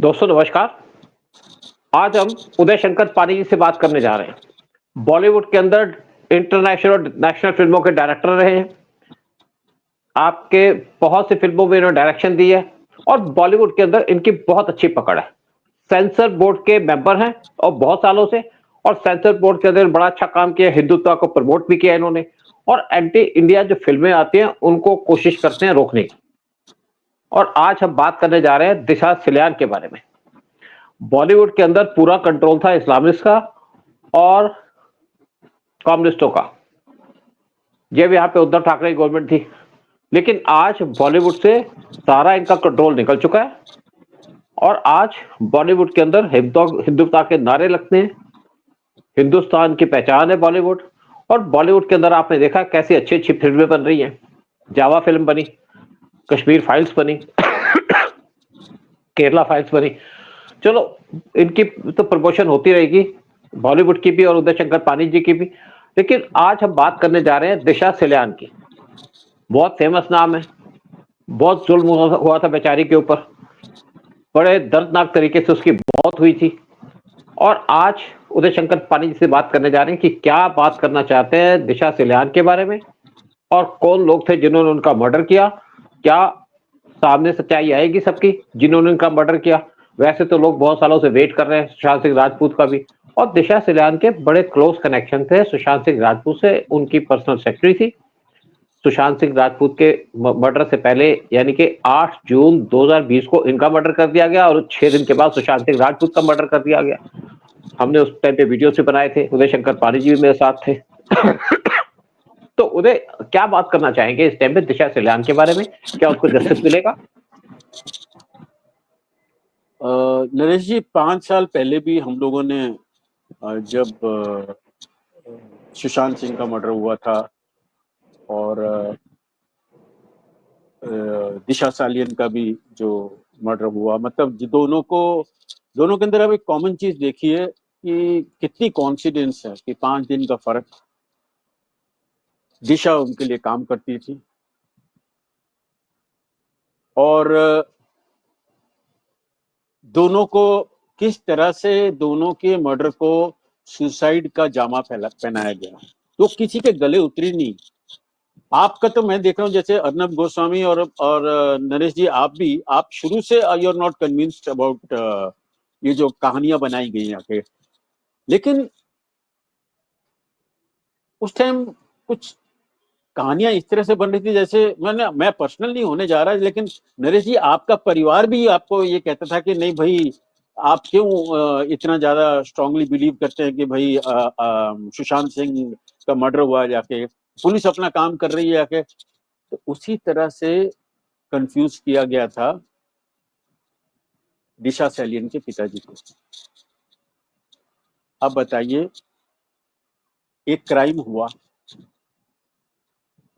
दोस्तों नमस्कार। आज हम उदय शंकर पारी जी से बात करने जा रहे हैं। बॉलीवुड के अंदर इंटरनेशनल और नेशनल फ़िल्मों के डायरेक्टर रहे हैं। आपके बहुत सी फ़िल्मों में इन्होंने डायरेक्शन दी है और बॉलीवुड के अंदर इनकी बहुत अच्छी पकड़ है। सेंसर बोर्ड के मेंबर हैं और बहुत सालों से, और सेंसर बोर्ड के अंदर बड़ा अच्छा काम किया, हिंदुत्व को प्रमोट भी किया इन्होंने, और एंटी इंडिया जो फ़िल्में आती हैं, उनको कोशिश करते हैं रोकने की। और आज हम बात करने जा रहे हैं दिशा सलियान के बारे में। बॉलीवुड के अंदर पूरा कंट्रोल था इस्लामिस्ट का और कम्युनिस्टों का। जब यहाँ पे उद्धव ठाकरे की गवर्नमेंट थी, लेकिन आज बॉलीवुड से सारा इनका कंट्रोल निकल चुका है और आज बॉलीवुड के अंदर हिंदुत्व के नारे लगते हैं। हिंदुस्तान की पहचान है बॉलीवुड। और बॉलीवुड के अंदर आपने देखा कैसी अच्छी अच्छी फिल्में बन रही हैं। जावा फिल्म बनी, कश्मीर फाइल्स बनी, केरला फाइल्स बनी। चलो, इनकी तो प्रमोशन होती रहेगी, बॉलीवुड की भी और उदय शंकर पानी जी की भी। लेकिन आज हम बात करने जा रहे हैं दिशा सलियान की। बहुत फेमस नाम है, बहुत जुल्म हुआ था बेचारी के ऊपर, बड़े दर्दनाक तरीके से उसकी मौत हुई थी। और आज उदय शंकर पानी जी से बात करने जा रहे हैं कि क्या बात करना चाहते हैं दिशा सलियान के बारे में, और कौन लोग थे जिन्होंने उनका मर्डर किया। क्या सामने सच्चाई आएगी सबकी जिन्होंने उनका मर्डर किया। वैसे तो लोग बहुत सालों से वेट कर रहे हैं सुशांत सिंह राजपूत का भी, और दिशा सलियान के बड़े क्लोज कनेक्शन थे सुशांत सिंह राजपूत से। उनकी पर्सनल सेक्रेटरी थी। सुशांत सिंह राजपूत के मर्डर से पहले, यानी कि 8 जून 2020 को इनका मर्डर कर दिया गया, और 6 दिन के बाद सुशांत सिंह राजपूत का मर्डर कर दिया गया। हमने उस टाइम पे वीडियो से बनाए थे, उदय शंकर पानी जी भी मेरे साथ थे। तो उदय, क्या बात करना चाहेंगे इस टाइम पे दिशा सलियान के बारे में? क्या उसको जस्टिस मिलेगा? नरेश जी, 5 साल पहले भी हम लोगों ने जब सुशांत सिंह का मर्डर हुआ था और दिशा सालियन का भी जो मर्डर हुआ, मतलब दोनों के अंदर अब एक कॉमन चीज देखी है कि कितनी कॉन्फिडेंस है कि 5 दिन का फर्क। दिशा उनके लिए काम करती थी और दोनों को किस तरह से दोनों के मर्डर को सुसाइड का जामा पहनाया गया, तो किसी के गले उतरी नहीं। आपका तो मैं देख रहा हूँ जैसे अर्नब गोस्वामी और नरेश जी, आप शुरू से you are not convinced about ये जो कहानियां बनाई गई हैं आके। लेकिन उस टाइम कुछ कहानियां इस तरह से बन रही थी जैसे मैं पर्सनल नहीं होने जा रहा, लेकिन नरेश जी आपका परिवार भी आपको ये कहता था कि नहीं भाई, आप क्यों इतना ज्यादा स्ट्रांगली बिलीव करते हैं कि भाई सुशांत सिंह का मर्डर हुआ, जाके पुलिस अपना काम कर रही है जाके। तो उसी तरह से कंफ्यूज किया गया था दिशा सलियान के पिताजी को। अब बताइए, एक क्राइम हुआ,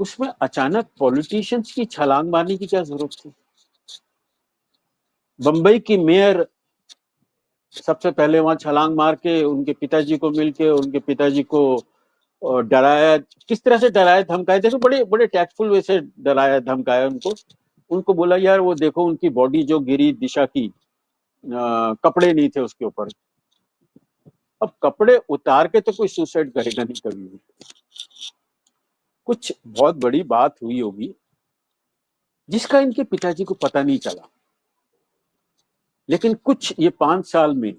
उसमें अचानक पॉलिटिशियंस की छलांग मारने की क्या जरूरत थी? बंबई की मेयर सबसे पहले वहां छलांग मार के उनके पिताजी को मिलके उनके पिताजी को डराया। किस तरह से डराया धमकाया, देखो बड़े बड़े टैक्टफुल वे से डराया धमकाया उनको बोला यार वो देखो उनकी बॉडी जो गिरी दिशा की, कपड़े नहीं थे उसके ऊपर। अब कपड़े उतार के तो कोई सुसाइड करेगा नहीं कभी भी। कुछ बहुत बड़ी बात हुई होगी जिसका इनके पिताजी को पता नहीं चला। लेकिन कुछ ये 5 साल में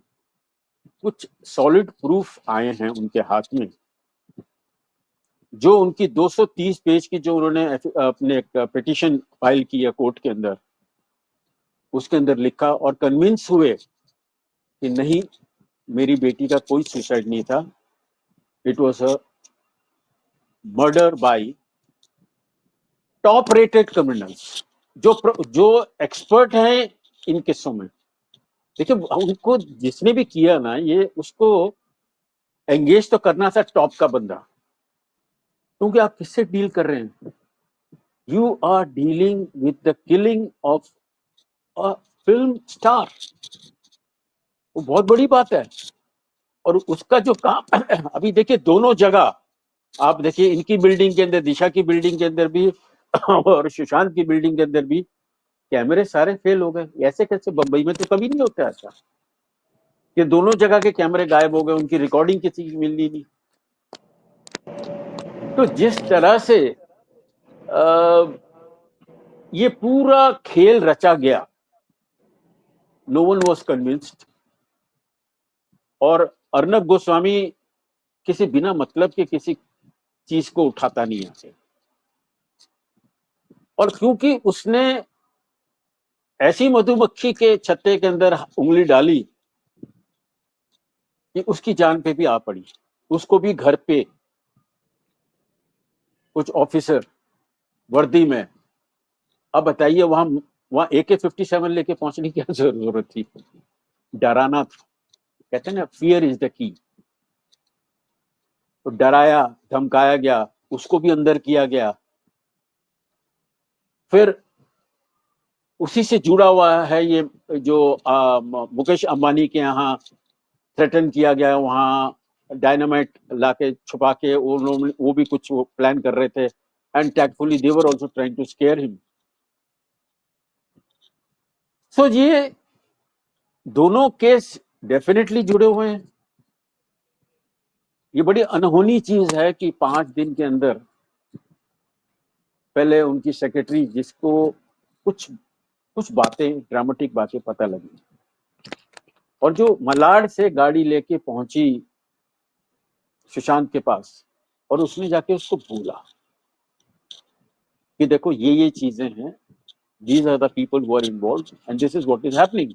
कुछ सॉलिड प्रूफ आए हैं उनके हाथ में, जो उनकी 230 पेज की जो उन्होंने अपने पिटीशन फाइल की है कोर्ट के अंदर, उसके अंदर लिखा और कन्विंस हुए कि नहीं, मेरी बेटी का कोई सुसाइड नहीं था, it was a murder bye top rated criminals, जो एक्सपर्ट हैं इन केसों में। देखिए, उनको जिसने भी किया ना, ये उसको एंगेज तो करना था टॉप का बंदा, क्योंकि आप किससे डील कर रहे हैं? You are dealing with the killing of a film star. वो बहुत बड़ी बात है। और उसका जो काम अभी देखिए, दोनों जगह आप देखिए, इनकी बिल्डिंग के अंदर, दिशा की बिल्डिंग के अंदर भी और सुशांत की बिल्डिंग के अंदर भी कैमरे सारे फेल हो गए। ऐसे कैसे? बम्बई में तो कभी नहीं होता ऐसा कि दोनों जगह के कैमरे गायब हो गए, उनकी रिकॉर्डिंग किसी की मिलनी नहीं। तो जिस तरह से ये पूरा खेल रचा गया, नो वन वॉज कन्विंस्ड। और अर्नब गोस्वामी किसी बिना मतलब के किसी चीज को उठाता नहीं है। और क्योंकि उसने ऐसी मधुमक्खी के छत्ते के अंदर उंगली डाली कि उसकी जान पे भी आ पड़ी। उसको भी घर पे कुछ ऑफिसर वर्दी में, अब बताइए वहां AK-47 लेके पहुंचने की क्या जरूरत थी? डराना था। कहते हैं ना, फियर इज द की। तो डराया, धमकाया गया, उसको भी अंदर किया गया। फिर उसी से जुड़ा हुआ है ये जो मुकेश अंबानी के यहाँ थ्रेटन किया गया, वहां डायनामाइट लाके छुपा के वो भी कुछ प्लान कर रहे थे, and tactfully they were also trying to scare him. So ये दोनों केस डेफिनेटली जुड़े हुए हैं। ये बड़ी अनहोनी चीज है कि 5 दिन के अंदर पहले उनकी सेक्रेटरी, जिसको कुछ कुछ बातें, ड्रामेटिक बातें पता लगी, और जो मलाड से गाड़ी लेके पहुंची सुशांत के पास, और उसने जाके उसको बोला कि देखो ये चीजें हैं, these are the people who are involved and this is what is happening.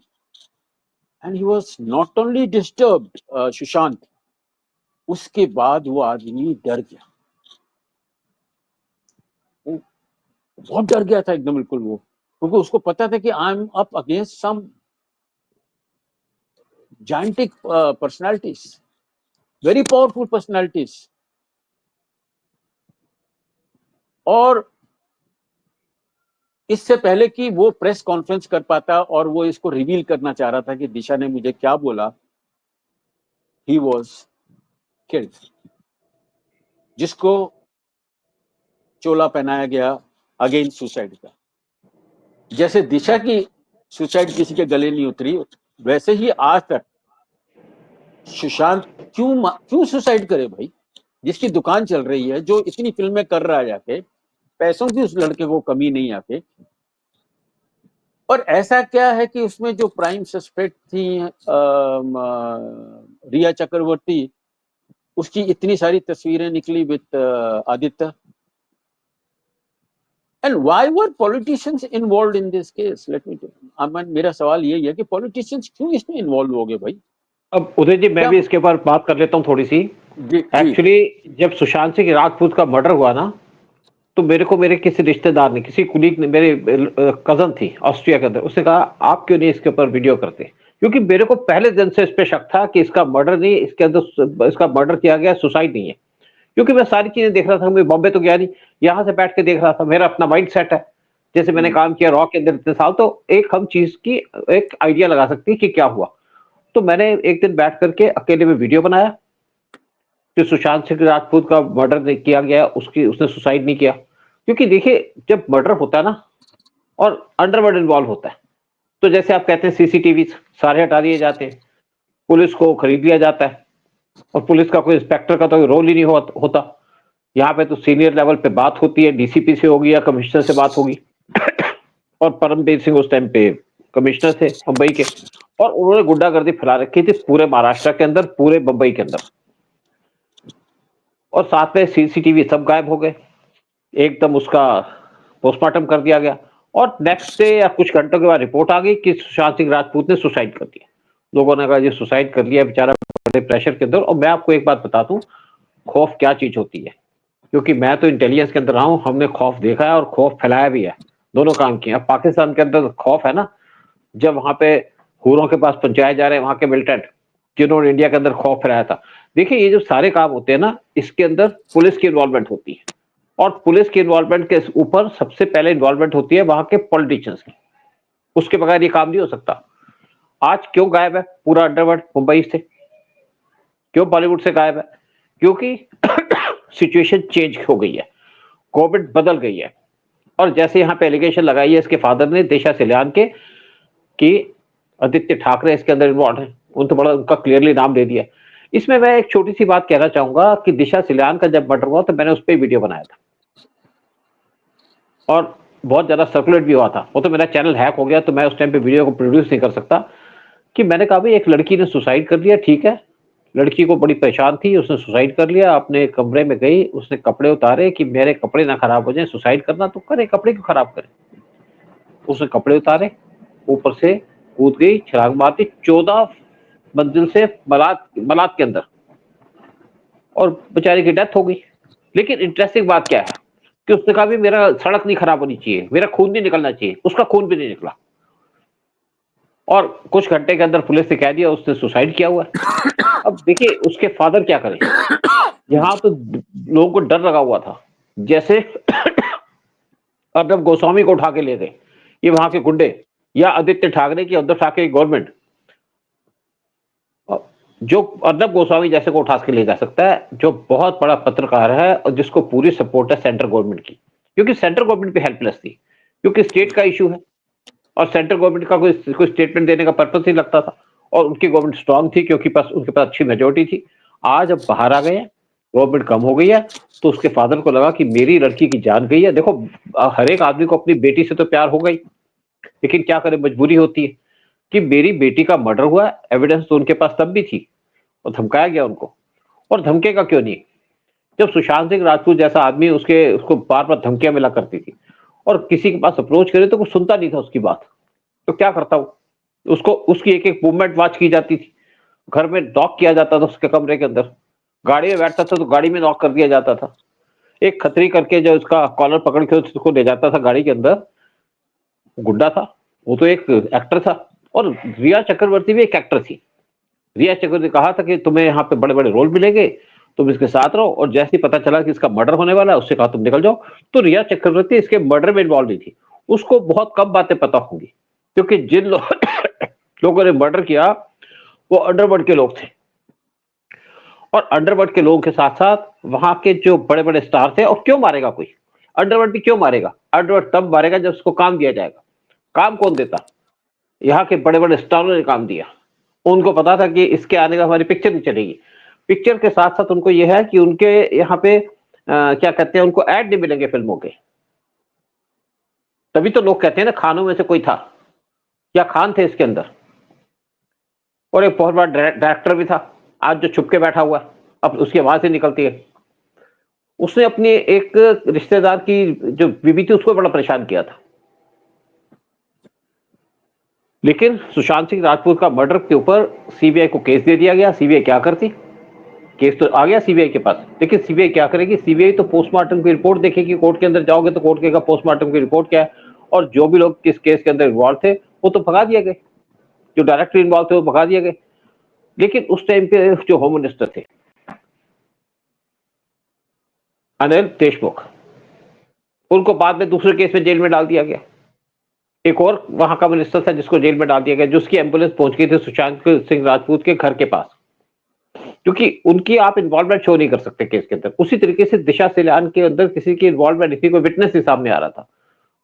And he was not only disturbed, Sushant, उसके बाद वो आदमी डर गया। वो बहुत डर गया था एकदम, बिल्कुल वो, क्योंकि उसको पता था कि I am up against some gigantic personalities, very powerful personalities. और इससे पहले कि वो प्रेस कॉन्फ्रेंस कर पाता और वो इसको रिवील करना चाह रहा था कि दिशा ने मुझे क्या बोला, ही वॉज किल्ड। जिसको चोला पहनाया गया अगेंस्ट सुसाइड का। जैसे दिशा की सुसाइड किसी के गले नहीं उतरी, वैसे ही आज तक सुशांत क्यों सुसाइड करे भाई? जिसकी दुकान चल रही है, जो इतनी फिल्में कर रहा है, जाके पैसों की उस लड़के को कमी नहीं आके। और ऐसा क्या है कि उसमें जो प्राइम सस्पेक्ट थी रिया चक्रवर्ती, उसकी इतनी सारी तस्वीरें निकली with Aditya. And why were politicians involved in this case? Let me Aman, मेरा सवाल यही है कि पॉलिटिशियंस क्यों इसमें इन्वॉल्व हो गए भाई? अब उदय जी, मैं भी इसके ऊपर बात कर लेता हूँ थोड़ी सी। एक्चुअली जब सुशांत सिंह राजपूत का मर्डर हुआ ना, तो मेरे को मेरे किसी रिश्तेदार ने, किसी कुलीग ने, मेरे कजन थी ऑस्ट्रिया के अंदर, उसने कहा आप क्यों नहीं इसके ऊपर वीडियो करते? क्योंकि मेरे को पहले दिन से इस पे शक था कि इसका मर्डर नहीं, इसके अंदर इसका मर्डर किया गया, सुसाइड नहीं है। क्योंकि मैं सारी चीजें देख रहा था, मैं बॉम्बे तो गया नहीं, यहाँ से बैठ के देख रहा था, मेरा अपना माइंड सेट है। जैसे मैंने काम किया रॉ के अंदर इतने साल, तो एक हम चीज की एक आइडिया लगा सकती है कि क्या हुआ। तो मैंने एक दिन बैठ करके अकेले में वीडियो बनाया कि सुशांत सिंह राजपूत का मर्डर किया गया, उसने सुसाइड नहीं किया। क्योंकि देखिए, जब मर्डर होता है ना और अंडरवर्ल्ड इन्वॉल्व होता है, तो जैसे आप कहते हैं सीसीटीवी सारे हटा दिए जाते हैं, पुलिस को खरीद लिया जाता है, और पुलिस का कोई इंस्पेक्टर का तो रोल ही नहीं होता। यहाँ पे तो सीनियर लेवल पे बात होती है, डीसीपी से होगी या कमिश्नर से बात होगी। और परमबीर सिंह उस टाइम पे कमिश्नर थे मुंबई के, और उन्होंने गुंडागर्दी फैला रखी थी पूरे महाराष्ट्र के अंदर, पूरे मुंबई के अंदर। और साथ में सीसीटीवी सब गायब हो गए, एकदम उसका पोस्टमार्टम कर दिया गया, और नेक्स्ट डे या कुछ घंटों के बाद रिपोर्ट आ गई कि सुशांत सिंह राजपूत ने सुसाइड कर दिया। लोगों ने कहा ये सुसाइड कर लिया बेचारा, बड़े प्रेशर के अंदर। और मैं आपको एक बात बता दूं, खौफ क्या चीज होती है, क्योंकि मैं तो इंटेलिजेंस के अंदर रहा हूं, हमने खौफ देखा है और खौफ फैलाया भी है, दोनों काम किए। अब पाकिस्तान के अंदर खौफ है ना, जब वहां पे हुरों के पास पहुंचाए जा रहे हैं वहां के मिलिटेंट, जिन्होंने इंडिया के अंदर खौफ फैलाया था। देखिए, ये जो सारे काम होते हैं ना, इसके अंदर पुलिस की इन्वॉल्वमेंट होती है, और पुलिस की इन्वॉल्वमेंट के ऊपर सबसे पहले इन्वॉल्वमेंट होती है वहां के पॉलिटिशियंस की। उसके बगैर ये काम नहीं हो सकता। आज क्यों गायब है पूरा अंडरवर्ल्ड मुंबई से, क्यों बॉलीवुड से गायब है? क्योंकि सिचुएशन चेंज हो गई है, कोविड बदल गई है। और जैसे यहाँ पे एलिगेशन लगाई है इसके फादर ने दिशा सलियान के कि आदित्य ठाकरे इसके अंदर इन्वॉल्व है, उन तो बड़ा उनका क्लियरली नाम दे दिया। इसमें मैं एक छोटी सी बात कहना चाहूंगा कि दिशा सलियान का जब मर्डर हुआ तो मैंने उस पर वीडियो बनाया था और बहुत ज्यादा सर्कुलेट भी हुआ था। वो तो मेरा चैनल हैक हो गया तो मैं उस टाइम पे वीडियो को प्रोड्यूस नहीं कर सकता। कि मैंने कहा भाई एक लड़की ने सुसाइड कर लिया, ठीक है, लड़की को बड़ी परेशान थी, उसने सुसाइड कर लिया, अपने कमरे में गई, उसने कपड़े उतारे कि मेरे कपड़े ना खराब हो जाए, सुसाइड करना तो करे, कपड़े क्यों खराब करे। उसने कपड़े उतारे, ऊपर से कूद गई, छलांग मारती 14 मंजिल से मलाद मलाद के अंदर, और बेचारी की डेथ हो गई। लेकिन इंटरेस्टिंग बात क्या है कि उसने कहा भी मेरा सड़क नहीं खराब होनी चाहिए, मेरा खून नहीं निकलना चाहिए, उसका खून भी नहीं निकला और कुछ घंटे के अंदर पुलिस ने कह दिया उसने सुसाइड किया हुआ है। अब देखिए उसके फादर क्या करें, यहाँ तो लोगों को डर लगा हुआ था। जैसे अर्नब गोस्वामी को उठा के ले गए ये वहां के गुंडे, या आदित्य ठाकरे की, उद्धव ठाकरे की गवर्नमेंट, जो अर्नब गोस्वामी जैसे को उठा के ले जा सकता है, जो बहुत बड़ा पत्रकार है और जिसको पूरी सपोर्ट है सेंट्रल गवर्नमेंट की, क्योंकि सेंट्रल गवर्नमेंट भी हेल्पलेस थी, क्योंकि स्टेट का इशू है और सेंट्रल गवर्नमेंट का कोई स्टेटमेंट देने का पर्पस नहीं लगता था। और उनकी गवर्नमेंट स्ट्रांग थी क्योंकि पास उनके पास अच्छी मेजोरिटी थी। आज अब बाहर आ गए हैं, गवर्नमेंट कम हो गई है, तो उसके फादर को लगा कि मेरी लड़की की जान गई है। देखो हर एक आदमी को अपनी बेटी से तो प्यार होगा ही, लेकिन क्या करे, मजबूरी होती है कि मेरी बेटी का मर्डर हुआ, एविडेंस तो उनके पास तब भी थी और धमकाया गया उनको। और धमकेगा क्यों नहीं, जब सुशांत सिंह राजपूत जैसा आदमी उसको बार बार धमकियां मिला करती थी और किसी के पास अप्रोच करे तो कुछ सुनता नहीं था उसकी बात, तो क्या करता हूँ, उसको उसकी एक एक मूवमेंट वॉच की जाती थी, घर में नॉक किया जाता था उसके कमरे के अंदर, गाड़ी में बैठता था तो गाड़ी में नॉक कर दिया जाता था। एक खतरी करके जो उसका कॉलर पकड़ के उसको ले जाता था गाड़ी के अंदर, गुड्डा था, वो तो एक एक्टर था। और रिया चक्रवर्ती भी एक एक्टर थी। रिया चक्रवर्ती ने कहा था कि तुम्हें यहाँ पे बड़े बड़े रोल मिलेंगे, तुम इसके साथ रहो, और जैसे ही पता चला कि इसका मर्डर होने वाला है उससे कहा तुम निकल जाओ। तो रिया चक्रवर्ती इसके मर्डर में इन्वॉल्व नहीं थी, उसको बहुत कम बातें पता होंगी, क्योंकि जिन लोगों ने मर्डर किया वो अंडरवर्ल्ड के लोग थे, और अंडरवर्ल्ड के लोगों के साथ साथ वहां के जो बड़े बड़े स्टार थे। और क्यों मारेगा कोई, अंडरवर्ल्ड भी क्यों मारेगा, अंडरवर्ल्ड तब मारेगा जब उसको काम दिया जाएगा। काम कौन देता, यहाँ के बड़े बड़े स्टारों ने काम दिया। उनको पता था कि इसके आने का हमारी पिक्चर नहीं चलेगी। पिक्चर के साथ साथ उनको यह है कि उनके यहाँ पे क्या कहते हैं, उनको ऐड नहीं मिलेंगे फिल्मों के। तभी तो लोग कहते हैं ना खानों में से कोई था, या खान थे इसके अंदर। और एक बहुत बड़ा डायरेक्टर भी था आज जो छुप के बैठा हुआ है, अब उसकी आवाज ही निकलती है। उसने अपनी एक रिश्तेदार की जो बीवी थी उसको बड़ा परेशान किया था। लेकिन सुशांत सिंह राजपूत का मर्डर के ऊपर सीबीआई को केस दे दिया गया। सीबीआई क्या करती, केस तो आ गया सीबीआई के पास, लेकिन सीबीआई क्या करेगी, सीबीआई तो पोस्टमार्टम की रिपोर्ट देखेगी। कोर्ट के अंदर जाओगे तो कोर्ट कहेगा पोस्टमार्टम की रिपोर्ट क्या है, और जो भी लोग किस केस के अंदर इन्वॉल्व थे वो तो भगा दिए गए, जो डायरेक्टली इन्वॉल्व थे वो भगा दिए गए। लेकिन उस टाइम पे जो होम मिनिस्टर थे अनिल देशमुख, उनको बाद में दूसरे केस में जेल में डाल दिया गया। एक और वहां का मिनिस्टर था जिसको जेल में डाल दिया गया, जिसकी एम्बुलेंस पहुंच गई थी सुशांत सिंह राजपूत के घर के पास, क्योंकि उनकी आप इन्वॉल्वमेंट शो नहीं कर सकते केस के अंदर। उसी तरीके से दिशा सलियान के अंदर किसी की इन्वॉल्वमेंट नहीं थी, कोई विटनेस ही सामने आ रहा था।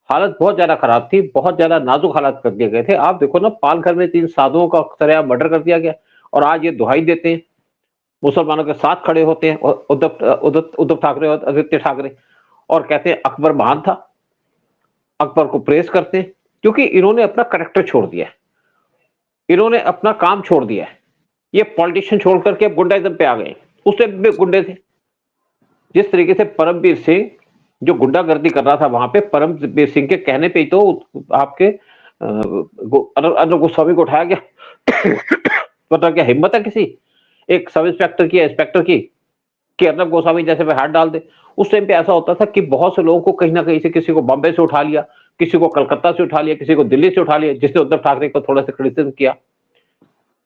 हालत बहुत ज्यादा खराब थी, बहुत ज्यादा नाजुक हालात कर दिए गए थे। आप देखो ना, पालघर में 3 साधुओं का सरेआम मर्डर कर दिया गया, और आज ये दुहाई देते हैं, मुसलमानों के साथ खड़े होते हैं, और उद्धव ठाकरे और आदित्य ठाकरे, और कहते हैं अकबर महान था, अकबर को प्रेस करते हैं, क्योंकि इन्होंने अपना करेक्टर छोड़ दिया है, इन्होंने अपना काम छोड़ दिया है। ये पॉलिटिशियन छोड़ करके अब गुंडाइज्म पे आ गए। उस टाइम में गुंडे थे, जिस तरीके से परमवीर सिंह जो गुंडागर्दी कर रहा था वहां पे, परमवीर सिंह के कहने पे ही तो आपके अर्नब गोस्वामी को उठाया गया। पता क्या हिम्मत है किसी एक सब इंस्पेक्टर की, इंस्पेक्टर की, कि अर्नब गोस्वामी जैसे पे हाथ डाल दे। उस टाइम पे ऐसा होता था कि बहुत से लोगों को कहीं ना कहीं से, किसी को बॉम्बे से उठा लिया, किसी को कलकत्ता से उठा लिया, किसी को दिल्ली से उठा लिया, जिसने उद्धव ठाकरे को थोड़ा सा क्रिटिसिज्म किया।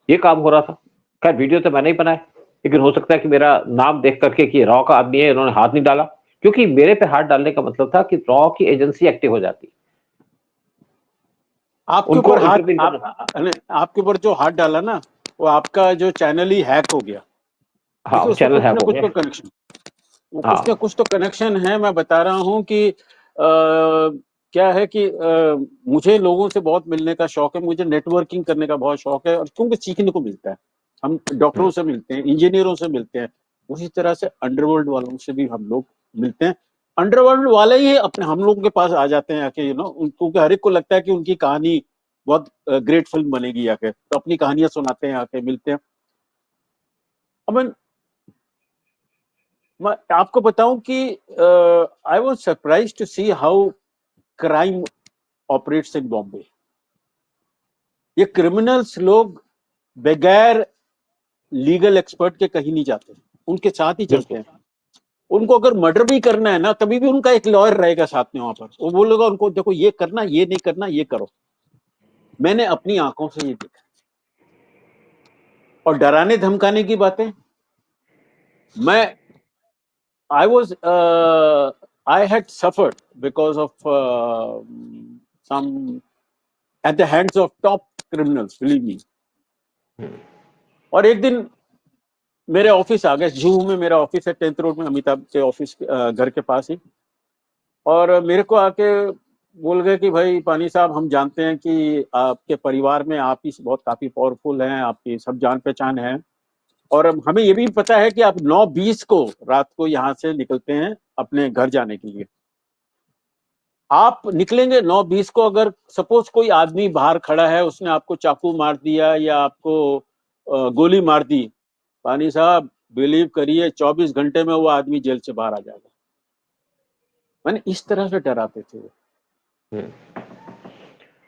ये काम हो रहा था। खैर वीडियो तो मैंने ही बनाया, लेकिन हो सकता है कि मेरा नाम देख करके कि रॉ का आदमी है, इन्होंने हाथ नहीं डाला, क्योंकि मेरे पे हाथ डालने का मतलब था कि रॉ की एजेंसी एक्टिव हो जाती। आपके उनको ऊपर हाथ इंटरव्यू करना। आपके ऊपर जो हाथ डाला ना, वो आपका जो चैनल ही हैक हो गया। हाँ देखिए उसका चैनल कुछ हैक ना हो कुछ गया। तो कनेक्शन, वो कुछ ना हाँ कुछ तो कनेक्शन है। मैं बता रहा हूँ कि क्या है कि मुझे लोगों से बहुत मिलने का शौक है, मुझे नेटवर्किंग करने का बहुत शौक है, और क्योंकि सीखने को मिलता है। हम डॉक्टरों से मिलते हैं, इंजीनियरों से मिलते हैं, उसी तरह से अंडरवर्ल्ड वालों से भी हम लोग मिलते हैं। अंडरवर्ल्ड वाले ही अपने हम लोगों के पास आ जाते हैं आके, क्योंकि हर एक को लगता है कि उनकी कहानी बहुत ग्रेट फिल्म बनेगी आके, तो अपनी कहानियां सुनाते हैं, आके मिलते हैं। अब मैं आपको बताऊं कि I was surprised to see how crime operates in Bombay. ये क्रिमिनल्स लोग बगैर लीगल एक्सपर्ट के कहीं नहीं जाते, उनके साथ ही चलते हैं। उनको अगर मर्डर भी करना है ना, तभी भी उनका एक लॉयर रहेगा साथ में वहां पर, वो बोलेगा उनको, देखो ये करना, ये नहीं करना, ये करो। मैंने अपनी आंखों से ये देखा। और डराने धमकाने की बातें, मैं I was I had suffered because of some at the hands of top criminals, believe me. और एक दिन मेरे ऑफिस आ गए, जुहू में मेरा ऑफिस है, 10th रोड में, अमिताभ के ऑफिस घर के पास ही। और मेरे को आके बोल गए कि भाई पानी साहब, हम जानते हैं कि आपके परिवार में आप ही बहुत काफी पावरफुल हैं, आपकी सब जान पहचान है, और हमें ये भी पता है कि आप 9:20 को रात को यहाँ से निकलते हैं अपने घर जाने के लिए। आप निकलेंगे 9:20 को, अगर सपोज कोई आदमी बाहर खड़ा है, उसने आपको चाकू मार दिया या आपको गोली मार दी, पानी साहब बिलीव करिए 24 घंटे में वो आदमी जेल से बाहर आ जाएगा। मैंने इस तरह से डराते थे,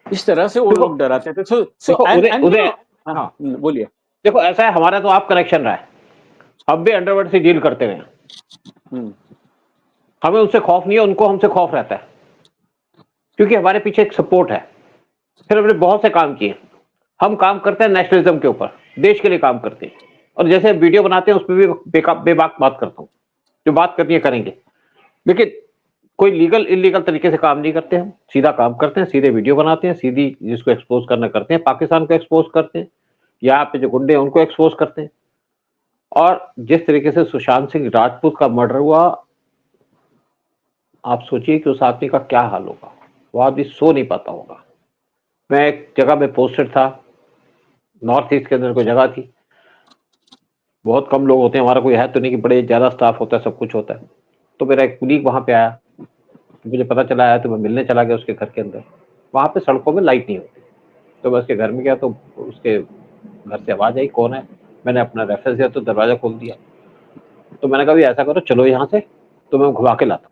इस तरह से वो लोग डराते थे। सो उदय, हाँ बोलिए। देखो ऐसा है, हमारा तो आप कनेक्शन रहा है, हम भी अंडरवर्ल्ड से डील करते रहे, हमें उनसे खौफ नहीं है, उनको हमसे खौफ रहता है, क्योंकि हमारे पीछे एक सपोर्ट है। फिर हमने बहुत से काम किए, हम काम करते हैं नेशनलिज्म के ऊपर, देश के लिए काम करते हैं, और जैसे वीडियो बनाते हैं उसमें भी बेबाक बात करता हूं, जो बात करनी है करेंगे, लेकिन कोई लीगल इलीगल तरीके से काम नहीं करते, हम सीधा काम करते हैं, सीधे वीडियो बनाते हैं, सीधी जिसको एक्सपोज करना करते हैं, पाकिस्तान को एक्सपोज करते हैं, यहाँ पे जो गुंडे हैं उनको एक्सपोज करते हैं। और जिस तरीके से सुशांत सिंह राजपूत का मर्डर हुआ, आप सोचिए कि उस आदमी का क्या हाल होगा, वो आदमी सो नहीं पाता होगा। मैं एक जगह में पोस्टेड था, नॉर्थ ईस्ट के अंदर कोई जगह थी, बहुत कम लोग होते हैं, हमारा कोई है तो नहीं कि बड़े ज्यादा स्टाफ होता है, सब कुछ होता है। तो मेरा एक कुलीग वहां पे आया, मुझे पता चला आया, तो मैं मिलने चला गया उसके घर के अंदर। वहां पे सड़कों में लाइट नहीं होती, तो मैं उसके घर में गया, तो उसके घर से आवाज आई, कौन है? मैंने अपना रेफरेंस दिया, तो दरवाजा खोल दिया। तो मैंने कहा ऐसा करो, चलो यहाँ से, तो मैं घुमा के लाता।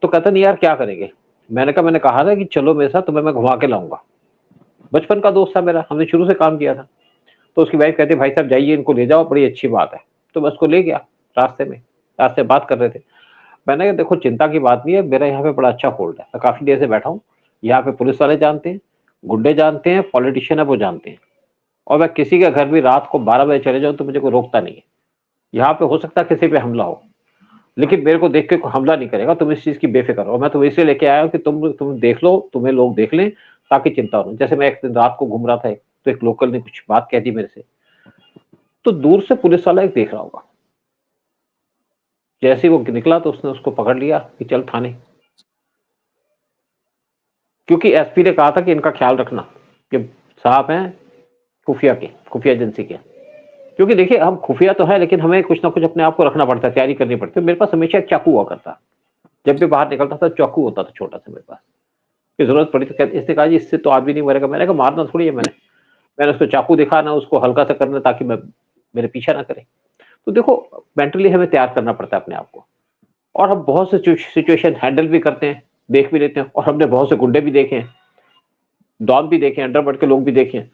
तो कहता नहीं यार क्या करेंगे? मैंने कहा ना कि चलो मेरे साथ, तुम्हें मैं घुमा के लाऊंगा। बचपन का दोस्त था मेरा, हमने शुरू से काम किया था। तो उसकी वाइफ कहती भाई साहब जाइए, इनको ले जाओ, बड़ी अच्छी बात है। तो मैं उसको ले गया, रास्ते बात कर रहे थे। मैंने कहा देखो चिंता की बात नहीं है, मेरा यहाँ पे बड़ा अच्छा होल्ड है, मैं काफी देर से बैठा हूँ, यहाँ पे पुलिस वाले जानते हैं, गुंडे जानते हैं, पॉलिटिशियन है वो जानते हैं, और मैं किसी के घर भी रात को 12 बजे चले जाऊँ तो मुझे कोई रोकता नहीं है। यहाँ पे हो सकता है किसी पे हमला हो, लेकिन मेरे को देख के कोई हमला नहीं करेगा, तुम इस चीज की बेफिक्र हो। मैं तुम्हें इसलिए लेके आया हूँ कि तुम देख लो, तुम्हें लोग देख लें, ताकि चिंता हो। जैसे मैं एक दिन रात को घूम रहा था, तो एक लोकल ने कुछ बात कह दी मेरे से, तो दूर से पुलिस वाला एक देख रहा होगा, जैसे ही वो निकला तो उसने उसको पकड़ लिया कि चल थाने, क्योंकि एसपी ने कहा था कि इनका ख्याल रखना कि साहब हैं खुफिया एजेंसी के। क्योंकि देखिए हम खुफिया तो है, लेकिन हमें कुछ ना कुछ अपने आप को रखना पड़ता है, तैयारी करनी पड़ती है। मेरे पास हमेशा एक चाकू हुआ करता, जब भी बाहर निकलता था चाकू होता था छोटा सा मेरे पास, की जरूरत पड़ी तो इसने कहा जी इससे तो आदमी नहीं मरेगा। मैंने कहा मारना थोड़ी है, मैंने उसको चाकू दिखाना, उसको हल्का सा करना, ताकि मैं मेरे पीछा ना करे। तो देखो मेंटली हमें तैयार करना पड़ता है अपने आप को, और हम बहुत से सिचुएशन हैंडल भी करते हैं, देख भी लेते हैं, और हमने बहुत से गुंडे भी देखे हैं, डॉन भी देखे हैं, अंडरवर्ल्ड के लोग भी देखे हैं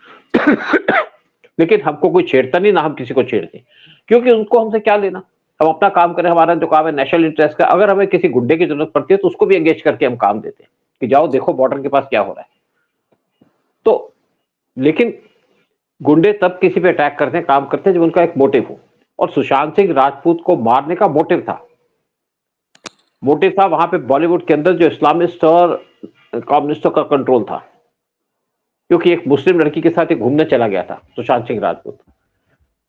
लेकिन हमको कोई छेड़ता नहीं, ना हम किसी को छेड़ते, क्योंकि उनको हमसे क्या लेना, हम अपना काम करें। हमारा जो काम है नेशनल इंटरेस्ट का, अगर हमें किसी गुंडे की जरूरत पड़ती है तो उसको भी एंगेज करके हम काम देते हैं कि जाओ देखो बॉर्डर के पास क्या हो रहा है। तो लेकिन गुंडे तब किसी पे अटैक करते हैं, काम करते हैं, जब उनका एक मोटिव हो, और सुशांत सिंह राजपूत को मारने का मोटिव था वहां पे बॉलीवुड के अंदर जो इस्लामिस्ट और कम्युनिस्टों का कंट्रोल था, क्योंकि एक मुस्लिम लड़की के साथ घूमने चला गया था सुशांत सिंह राजपूत,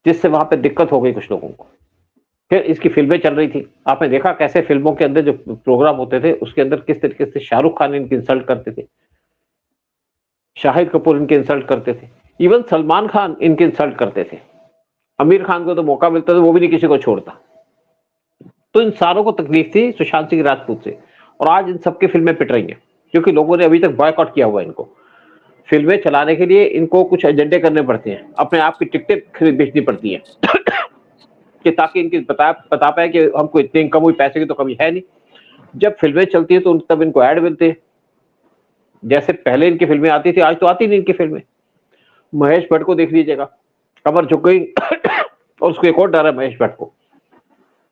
जिससे वहां पे दिक्कत हो गई कुछ लोगों को। फिर इसकी फिल्में चल रही थी, आपने देखा कैसे फिल्मों के अंदर जो प्रोग्राम होते थे उसके अंदर किस तरीके से शाहरुख खान इनकी इंसल्ट करते थे, शाहिद कपूर इनकी इंसल्ट करते थे, इवन सलमान खान इनकी इंसल्ट करते थे, आमिर खान को तो मौका मिलता था वो भी नहीं किसी को छोड़ता। तो इन सारों को तकलीफ थी सुशांत सिंह राजपूत से, और आज इन सबकी फिल्में पिट रही हैं क्योंकि लोगों ने अभी तक बॉयकॉट किया हुआ है इनको। फिल्में चलाने के लिए इनको कुछ एजेंडे करने पड़ते हैं, अपने आप की टिकटें खरीद बेचनी पड़ती हैं कि ताकि इनकी बता पाए कि हमको इतनी इनकम हुई, पैसे की तो कमी है नहीं। जब फिल्में चलती है तो तब इनको ऐड मिलते हैं। जैसे पहले इनकी फिल्में आती थी, आज तो आती नहीं इनकी फिल्में। महेश भट्ट को देख लीजिएगा, कमर झुक गई और उसको एक और डर है महेश भट्ट को,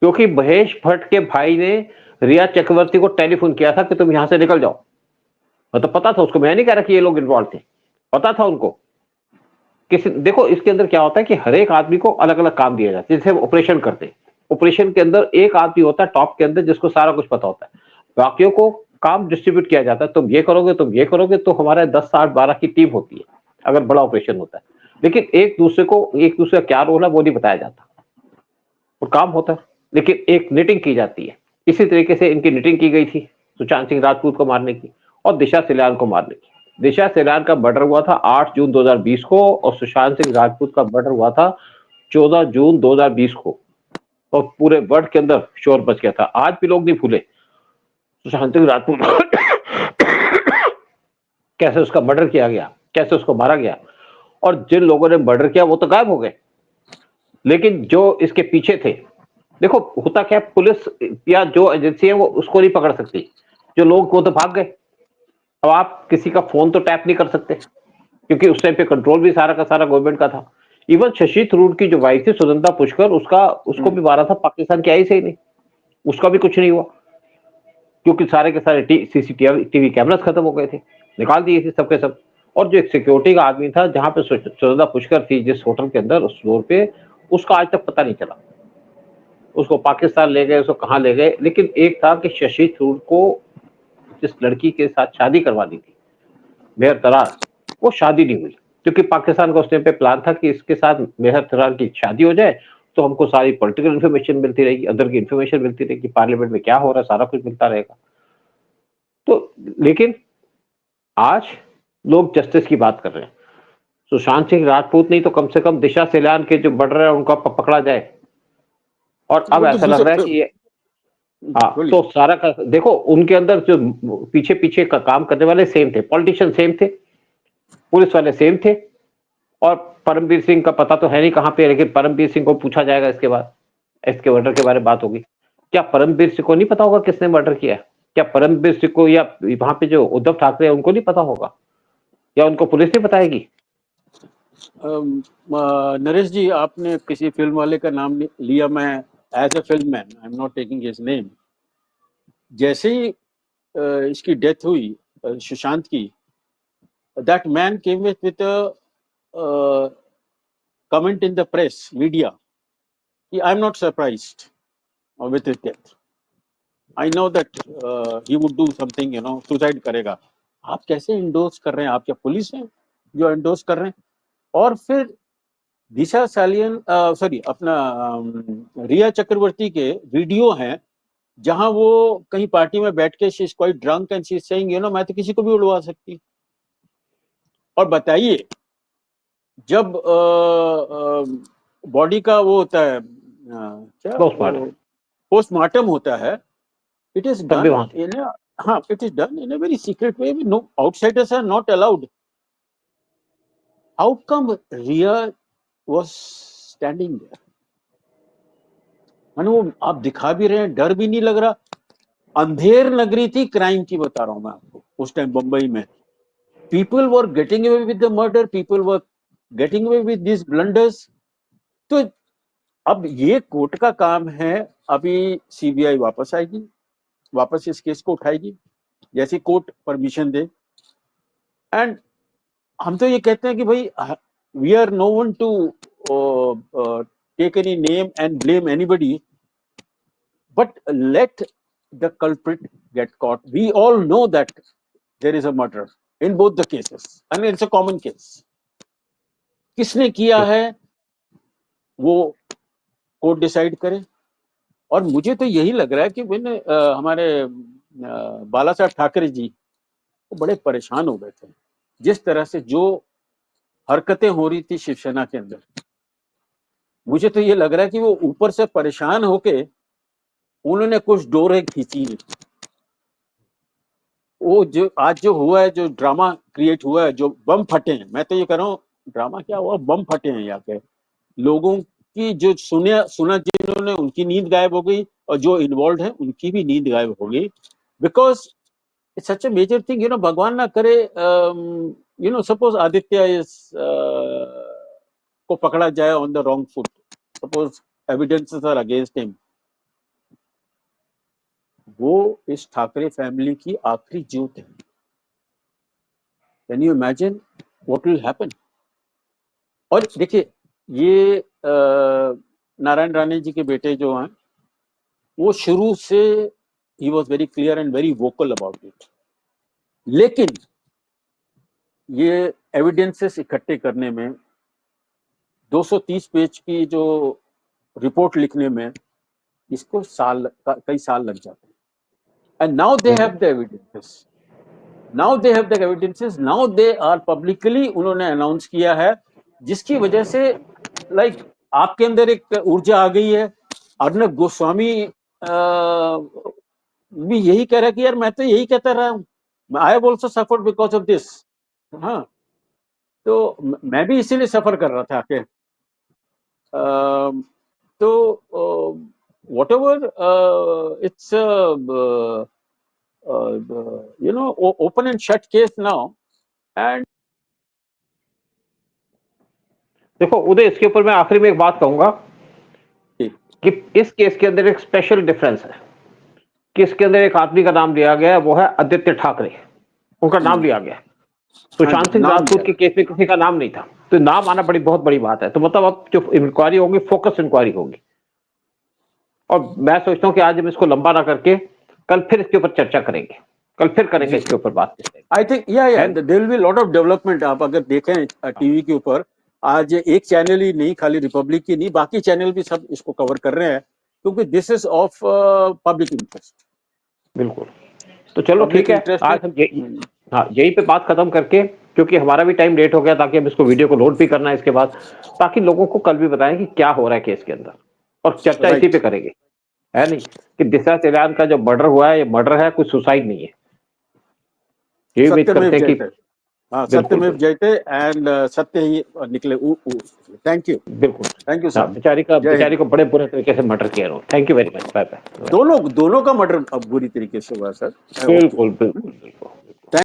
क्योंकि महेश भट्ट के भाई ने रिया चक्रवर्ती को टेलीफोन किया था कि तुम यहां से निकल जाओ। मतलब पता था उसको, मैं नहीं कह रहा कि ये लोग इन्वॉल्व थे, पता था उनको। किसी देखो इसके अंदर क्या होता है कि हर एक आदमी को अलग अलग काम दिया जाता है, जैसे ऑपरेशन करते हैं, ऑपरेशन के अंदर एक आदमी होता है टॉप के अंदर जिसको सारा कुछ पता होता है, बाकियों को काम डिस्ट्रीब्यूट किया जाता है, तुम ये करोगे तुम ये करोगे, तो हमारे 10 8 12 की टीम होती है अगर बड़ा ऑपरेशन होता है, लेकिन एक दूसरे का क्या रोल है वो नहीं बताया जाता, और काम होता है, लेकिन एक नीटिंग की जाती है। इसी तरीके से इनकी नीटिंग की गई थी सुशांत सिंह राजपूत को मारने की और दिशा सिलान को मारने की। दिशा सिलान का मर्डर हुआ था 8 जून 2020 को, और सुशांत सिंह राजपूत का मर्डर हुआ था 14 जून 2020 को, और पूरे वर्ल्ड के अंदर शोर मच गया था। आज भी लोग नहीं भूले सुशांत सिंह राजपूत कैसे उसका मर्डर किया गया, कैसे उसको मारा गया, और जिन लोगों ने मर्डर किया वो तो गायब हो गए, लेकिन जो इसके पीछे थे, देखो होता क्या, पुलिस या जो एजेंसी है वो उसको नहीं पकड़ सकती, जो लोग वो तो भाग गए। अब आप किसी का फोन तो टैप नहीं कर सकते क्योंकि उस टाइम पे कंट्रोल भी सारा का सारा गवर्नमेंट का था। इवन शशि थरूर की जो वाइफ थी सुनंदा पुष्कर, उसको भी मारा था, पाकिस्तान की आई से ही नहीं, उसका भी कुछ नहीं हुआ क्योंकि सारे के सारे सीसीटीवी कैमरास खत्म हो गए थे, निकाल दिए थे सबके सब। और जो एक सिक्योरिटी का आदमी था जहां पे सुनंदा पुष्कर थी जिस होटल के अंदर उस फ्लोर पे, उसका आज तक पता नहीं चला, उसको पाकिस्तान ले गए, उसको कहाँ ले गए। लेकिन एक था कि शशि थरूर को जिस लड़की के साथ शादी करवानी थी मेहर तरार, वो शादी नहीं हुई क्योंकि पाकिस्तान का उस टाइम पे प्लान था कि इसके साथ मेहर तरार की शादी हो जाए तो हमको सारी पॉलिटिकल इन्फॉर्मेशन मिलती रहेगी, अंदर की इन्फॉर्मेशन मिलती रहेगी, पार्लियामेंट में क्या हो रहा है सारा कुछ मिलता रहेगा। तो लेकिन आज लोग जस्टिस की बात कर रहे हैं, सुशांत सिंह राजपूत नहीं तो कम से कम दिशा सिलान के जो बढ़ रहे हैं उनको पकड़ा जाए। और अब वो तो ऐसा लग रहा है कि ये हाँ, तो सारा का देखो उनके अंदर जो पीछे पीछे का काम करने वाले सेम थे, पॉलिटिशियन सेम थे, पुलिस वाले सेम थे, और परमवीर सिंह का पता तो है नहीं कहाँ पे, लेकिन परमवीर सिंह को पूछा जाएगा इसके बाद, इसके मर्डर के बारे में बात होगी। क्या परमवीर सिंह को नहीं पता होगा किसने मर्डर किया है? क्या परमवीर सिंह को या वहां पे जो उद्धव ठाकरे है उनको नहीं पता होगा, या उनको पुलिस नहीं बताएगी? नरेश जी, आपने किसी फिल्म वाले का नाम लिया, मैं as a film man I am not taking his name, जैसे ही इसकी डेथ हुई सुशांत की, that man came with comment in the press media, I am not surprised with his death. I know that he would do something, suicide करेगा। आप कैसे endorse कर रहे हैं? आप क्या पुलिस हैं जो इंडोर्स कर रहे हैं? और फिर दिशा सालियन सॉरी अपना रिया चक्रवर्ती के वीडियो हैं जहां वो कहीं पार्टी में बैठ के she is quite drunk and she is saying मैं तो किसी को भी उड़वा सकती। और बताइए, जब बॉडी का वो होता है क्या पोस्टमार्टम होता है, it is done in it is done in a very secret way, no outsiders are not allowed. How come Rhea was standing there? मानो वो आप दिखा भी रहे हैं, डर भी नहीं लग रहा। अंधेर नगरी थी क्राइम की, बता रहा हूं मैं आपको। उस टाइम बंबई में people were getting away with the murder, people were getting away with this blunders. तो अब ये कोर्ट का काम है, अभी सीबीआई वापस आएगी, वापस इस केस को उठाएगी जैसी कोर्ट परमिशन दे। एंड हम तो ये कहते हैं कि भाई we are no one to take any name and blame anybody, but let the culprit get caught. We all know that there is a murder in both the cases and it's a common case. किसने किया है वो court decide करे, और मुझे तो यही लग रहा है कि हमारे बाला साहब ठाकरे जी वो बड़े परेशान हो गए थे जिस तरह से जो हरकतें हो रही थी शिवसेना के अंदर। मुझे तो ये लग रहा है कि वो ऊपर से परेशान होके उन्होंने कुछ डोरें खींची। वो जो आज जो हुआ है, जो ड्रामा क्रिएट हुआ है, जो बम फटे हैं, मैं तो ये कह रहा हूँ ड्रामा क्या हुआ, बम फटे हैं यहाँ पे। लोगों की जो सुना जिन्होंने उनकी नींद गायब हो गई और जो इन्वॉल्व है उनकी भी नींद गायब हो गई, because it's such a major thing. भगवान ना करे सपोज आदित्य इज को पकड़ा जाए on the wrong foot, suppose evidences are against him, वो इस ठाकरे फैमिली की आखिरी ज्योत है। Can you imagine what will happen? और देखिए ये नारायण राणे जी के बेटे जो हैं वो शुरू से he was very clear and very vocal about it, लेकिन ये एविडेंसेस इकट्ठे करने में 230 पेज की जो रिपोर्ट लिखने में इसको कई साल लग जाते हैं। And now they have the evidences, now they are publicly उन्होंने अनाउंस किया है, जिसकी वजह से लाइक आपके अंदर एक ऊर्जा आ गई है। अर्नब गोस्वामी भी यही कह रहा है कि यार मैं तो यही कहता रहा हूँ, I have also suffered because of this. हाँ, तो मैं भी इसीलिए सफर कर रहा था कि तो whatever it's open and shut case now and देखो उदय, इसके ऊपर मैं आखिरी में एक बात कहूंगा कि इस केस के अंदर एक स्पेशल डिफरेंस है कि इसके अंदर एक आदमी का नाम लिया गया है, वो है आदित्य ठाकरे, उनका नाम लिया गया। सुशांत सिंह राजपूत के केस में किसी का नाम नहीं था, तो नाम आना बहुत बड़ी बात है। तो मतलब अब जो इंक्वायरी होगी फोकस इंक्वायरी होगी, और मैं सोचता हूँ कि आज हम इसको लंबा ना करके कल फिर इसके ऊपर चर्चा करेंगे, कल फिर करेंगे इसके ऊपर बात। I think there will be lot of development. आप अगर देखें टीवी के ऊपर आज एक चैनल ही नहीं, खाली रिपब्लिक की नहीं, बाकी चैनल भी सब इसको कवर कर रहे हैं, क्योंकि this is of public interest. बिल्कुल। तो चलो ठीक है, आज हम यही पे बात खत्म करके, क्योंकि हमारा भी टाइम लेट हो गया, ताकि हम इसको वीडियो को लोड भी करना है इसके बाद, ताकि लोगों को कल भी बताएं कि क्या हो रहा है केस के अंदर, और चर्चा इसी पे करेंगे, है नहीं कि दिशा सैलान का जो मर्डर हुआ है, ये मर्डर है, कुछ सुसाइड नहीं है। ये उम्मीद करते हैं कि सत्यमेव जयते एंड सत्य ही निकले। थैंक यू, बिल्कुल, थैंक यू सर। बेचारी को बड़े बुरे तरीके से मर्डर किया। Thank you very much. Bye bye. दोनों का मर्डर बुरी तरीके से हुआ सर। बिल्कुल बिल्कुल बिल्कुल।